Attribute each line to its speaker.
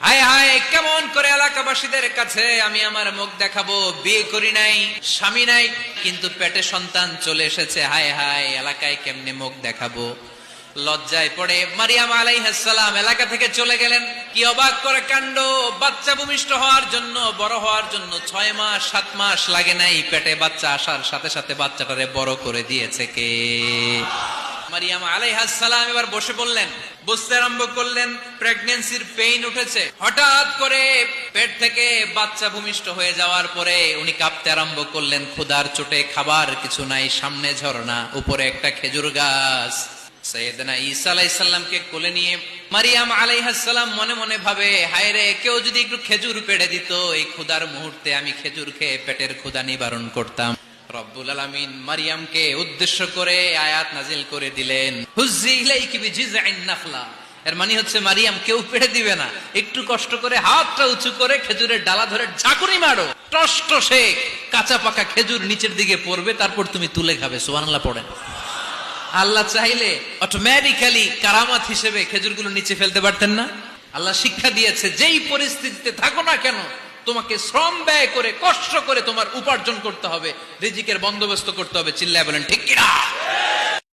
Speaker 1: হায় হায়, কেমন করে এলাকাবাসীদের কাছে আমি আমার মুখ দেখাবো? বিয়ে করি নাই, স্বামী নাই, কিন্তু পেটে সন্তান চলে এসেছে। হায় হায়, এলাকায় কেমনে মুখ দেখাবো? লজ্জায় পড়ে মারিয়াম আলাইহিস সালাম এলাকা থেকে চলে গেলেন। কি অবাক করে কাণ্ড! বাচ্চা ভূমিষ্ঠ হওয়ার জন্য, বড় হওয়ার জন্য 6 মাস 7 মাস লাগে নাই, পেটে বাচ্চা আসার সাথে সাথে বাচ্চাটারে বড় করে দিয়েছে কে? মারিয়াম আলাইহিস সালাম এবার বসে পড়লেন, বুঝতে আরম্ভ করলেন প্রেগন্যান্সির পেইন উঠেছে। হঠাৎ করে পেট থেকে বাচ্চা ভূমিষ্ঠ হয়ে যাওয়ার পরে উনি কাঁপতে আরম্ভ করলেন। ক্ষুধার চোটে খাবার কিছু নাই, সামনে ঝর্ণা, উপরে একটা খেজুর গাছ। সাইয়েদনা ঈসা আলাইহিস সালামকে কোলে নিয়ে মারিয়াম আলাইহিস সালাম মনে মনে ভাবে, হায় রে, কেউ যদি একটু খেজুর পেড়ে দিত, এই ক্ষুধার মুহূর্তে আমি খেজুর খেয়ে পেটের ক্ষুধা নিবারণ করতাম। রব্বুল আলামিন মারিয়ামকে উদ্দেশ্য করে আয়াত নাজিল করে দিলেন, হুজ্জি ইলাইকি বিজিযআইন নাখলা। এর মানে হচ্ছে, মারিয়াম, কেউ পেড়ে দিবে না, একটু কষ্ট করে হাতটা উঁচু করে খেজুরের ডালা ধরে ঝাঁকুনি মারো, টসটসে কাঁচা পাকা খেজুর নিচের দিকে পড়বে, তারপর তুমি তুলে খাবে। সুবহানাল্লাহ পড়েন। আল্লাহ চাইলে অটোমেটিক্যালি কারামাত হিসেবে খেজুরগুলো নিচে ফেলতে পারতেন না? আল্লাহ শিক্ষা দিয়েছে, যেই পরিস্থিতিতে থাকো না কেন, তোমাকে শ্রম ব্যয় করে কষ্ট করে তোমার উপার্জন করতে হবে, রিজিকের বন্দোবস্ত করতে হবে। চিল্লায় বলেন ঠিক কিনা?